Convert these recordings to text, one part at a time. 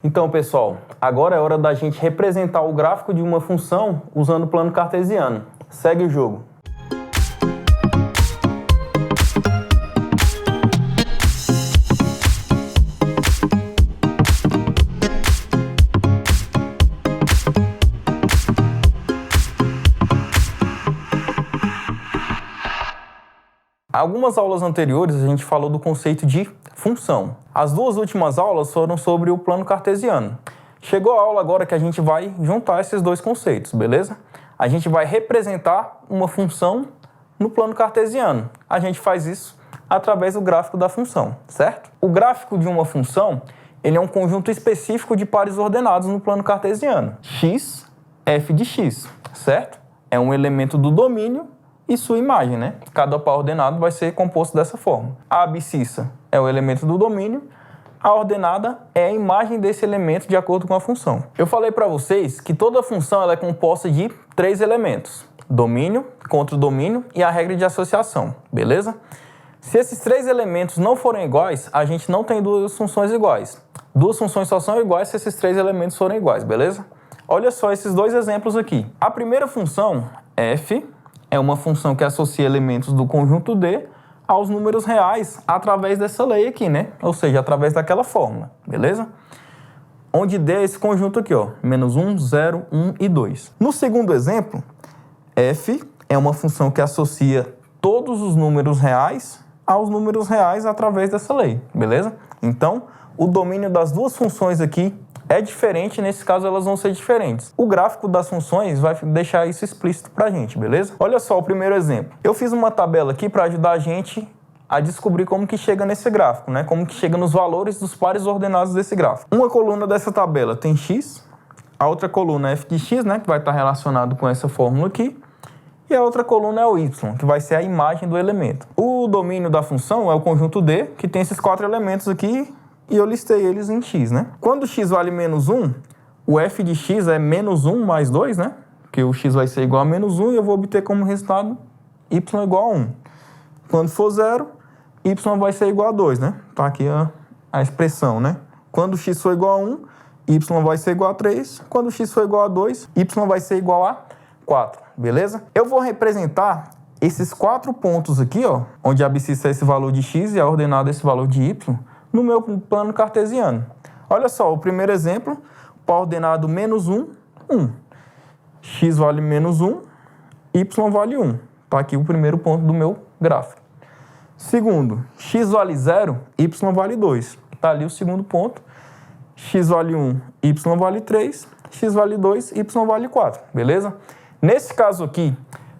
Então, pessoal, agora é hora da gente representar o gráfico de uma função usando o plano cartesiano. Segue o jogo. Algumas aulas anteriores a gente falou do conceito de função. As duas últimas aulas foram sobre o plano cartesiano. Chegou a aula agora que a gente vai juntar esses dois conceitos, beleza? A gente vai representar uma função no plano cartesiano. A gente faz isso através do gráfico da função, certo? O gráfico de uma função, ele é um conjunto específico de pares ordenados no plano cartesiano. X, f de x, certo? É um elemento do domínio e sua imagem, né? Cada par ordenado vai ser composto dessa forma. A abscissa é o elemento do domínio, a ordenada é a imagem desse elemento de acordo com a função. Eu falei para vocês que toda função ela é composta de três elementos: domínio, contradomínio e a regra de associação, beleza? Se esses três elementos não forem iguais, a gente não tem duas funções iguais. Duas funções só são iguais se esses três elementos forem iguais, beleza? Olha só esses dois exemplos aqui. A primeira função, f, é uma função que associa elementos do conjunto D aos números reais através dessa lei aqui, né? Ou seja, através daquela fórmula, beleza? Onde D é esse conjunto aqui, ó, menos 1, 0, 1 e 2. No segundo exemplo, f é uma função que associa todos os números reais aos números reais através dessa lei, beleza? Então, o domínio das duas funções aqui é diferente, nesse caso elas vão ser diferentes. O gráfico das funções vai deixar isso explícito pra gente, beleza? Olha só o primeiro exemplo. Eu fiz uma tabela aqui para ajudar a gente a descobrir como que chega nesse gráfico, né? Como que chega nos valores dos pares ordenados desse gráfico. Uma coluna dessa tabela tem x, a outra coluna é f de x, né? Que vai estar relacionado com essa fórmula aqui. E a outra coluna é o y, que vai ser a imagem do elemento. O domínio da função é o conjunto D, que tem esses quatro elementos aqui, e eu listei eles em x, né? Quando x vale menos 1, o f de x é menos 1 mais 2, né? Porque o x vai ser igual a menos 1 e eu vou obter como resultado y igual a 1. Quando for 0, y vai ser igual a 2, né? Tá aqui a expressão, né? Quando x for igual a 1, y vai ser igual a 3. Quando x for igual a 2, y vai ser igual a 4, beleza? Eu vou representar esses quatro pontos aqui, ó, onde a abscissa é esse valor de x e a ordenada é esse valor de y, no meu plano cartesiano. Olha só, o primeiro exemplo, par ordenado menos 1, 1. X vale menos 1, y vale 1. Tá aqui o primeiro ponto do meu gráfico. Segundo, x vale 0, y vale 2. Tá ali o segundo ponto. X vale 1, y vale 3. X vale 2, y vale 4. Beleza? Nesse caso aqui,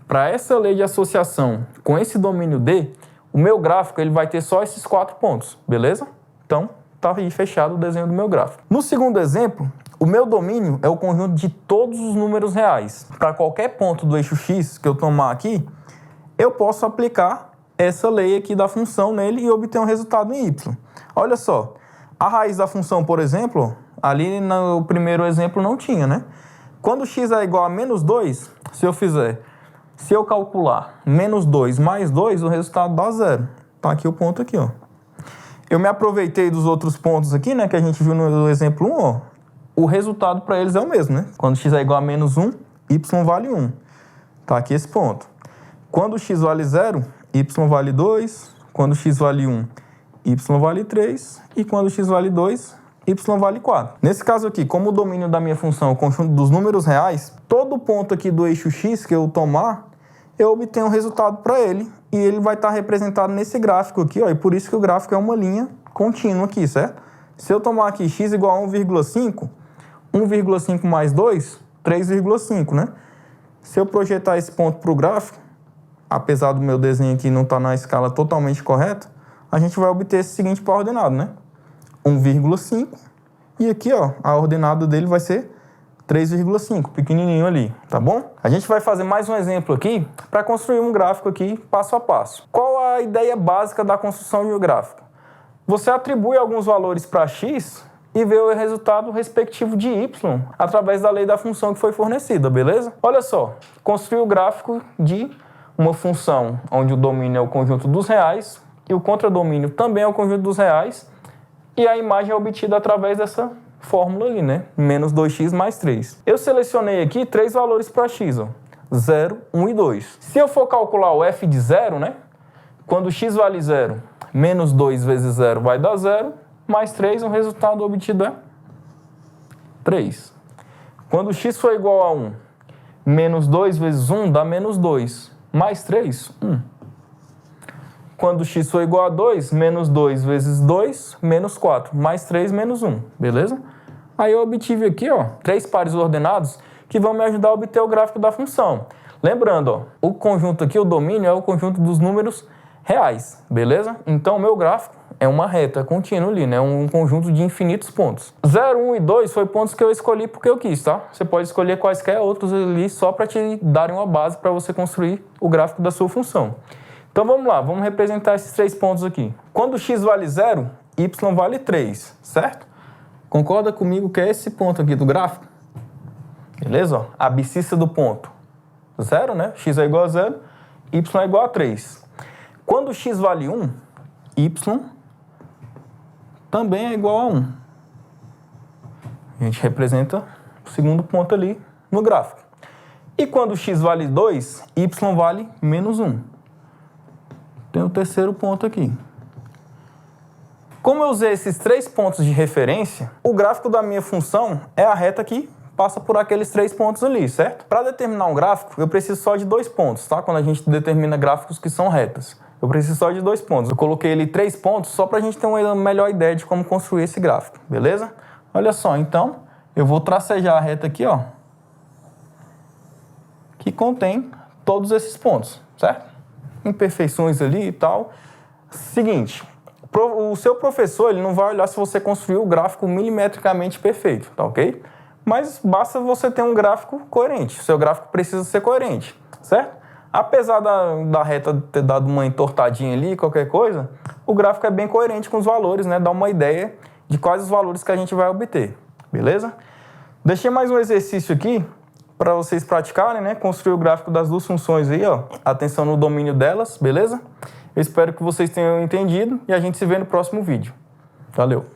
para essa lei de associação com esse domínio D, o meu gráfico ele vai ter só esses quatro pontos, beleza? Então, tá aí fechado o desenho do meu gráfico. No segundo exemplo, o meu domínio é o conjunto de todos os números reais. Para qualquer ponto do eixo x que eu tomar aqui, eu posso aplicar essa lei aqui da função nele e obter um resultado em y. Olha só, a raiz da função, por exemplo, ali no primeiro exemplo não tinha, né? Quando x é igual a menos 2, se eu calcular menos 2 mais 2, o resultado dá 0. Tá aqui o ponto aqui, ó. Eu me aproveitei dos outros pontos aqui, né, que a gente viu no exemplo 1, ó. O resultado para eles é o mesmo, né? Quando x é igual a menos 1, y vale 1. Tá aqui esse ponto. Quando x vale 0, y vale 2. Quando x vale 1, y vale 3. E quando x vale 2, y vale 4. Nesse caso aqui, como o domínio da minha função é o conjunto dos números reais, todo ponto aqui do eixo x que eu tomar, eu obtenho um resultado para ele, e ele vai estar representado nesse gráfico aqui, ó, e por isso que o gráfico é uma linha contínua aqui, certo? Se eu tomar aqui x igual a 1,5, 1,5 mais 2, 3,5, né? Se eu projetar esse ponto para o gráfico, apesar do meu desenho aqui não estar na escala totalmente correta, a gente vai obter esse seguinte par ordenado, né? 1,5, e aqui, ó, a ordenada dele vai ser 3,5, pequenininho ali, tá bom? A gente vai fazer mais um exemplo aqui para construir um gráfico aqui passo a passo. Qual a ideia básica da construção de um gráfico? Você atribui alguns valores para x e vê o resultado respectivo de y através da lei da função que foi fornecida, beleza? Olha só, construir o gráfico de uma função onde o domínio é o conjunto dos reais e o contradomínio também é o conjunto dos reais e a imagem é obtida através dessa fórmula ali, né? Menos 2x mais 3. Eu selecionei aqui 3 valores para x, ó. 0, 1 e 2. Se eu for calcular o f de 0, né? Quando x vale 0, menos 2 vezes 0 vai dar 0, mais 3, o resultado obtido é 3. Quando x for igual a 1, menos 2 vezes 1 dá menos 2, mais 3, 1. Quando x for igual a 2, menos 2 vezes 2, menos 4, mais 3, menos 1, beleza? Aí eu obtive aqui, ó, 3 pares ordenados que vão me ajudar a obter o gráfico da função. Lembrando, ó, o conjunto aqui, o domínio, é o conjunto dos números reais, beleza? Então, o meu gráfico é uma reta contínua ali, né? Um conjunto de infinitos pontos. 0, 1 e 2 foi pontos que eu escolhi porque eu quis, tá? Você pode escolher quaisquer outros ali só para te darem uma base para você construir o gráfico da sua função. Então, vamos lá, vamos representar esses 3 pontos aqui. Quando x vale 0, y vale 3, certo? Concorda comigo que é esse ponto aqui do gráfico? Beleza? Ó, a abscissa do ponto 0, né? X é igual a 0, y é igual a 3. Quando x vale 1, y também é igual a 1. A gente representa o segundo ponto ali no gráfico. E quando x vale 2, y vale menos 1. Tem o terceiro ponto aqui. Como eu usei esses 3 pontos de referência, o gráfico da minha função é a reta que passa por aqueles 3 pontos ali, certo? Para determinar um gráfico, eu preciso só de 2 pontos, tá? Quando a gente determina gráficos que são retas. Eu preciso só de 2 pontos. Eu coloquei ali 3 pontos só para a gente ter uma melhor ideia de como construir esse gráfico, beleza? Olha só, então, eu vou tracejar a reta aqui, ó, que contém todos esses pontos, certo? Imperfeições ali e tal. Seguinte, o seu professor ele não vai olhar se você construiu o gráfico milimetricamente perfeito, tá ok? Mas basta você ter um gráfico coerente. O seu gráfico precisa ser coerente, certo? Apesar da reta ter dado uma entortadinha ali, qualquer coisa, o gráfico é bem coerente com os valores, né? Dá uma ideia de quais os valores que a gente vai obter, beleza? Deixei mais um exercício aqui para vocês praticarem, né? Construir o gráfico das duas funções aí, ó. Atenção no domínio delas, beleza? Eu espero que vocês tenham entendido e a gente se vê no próximo vídeo. Valeu!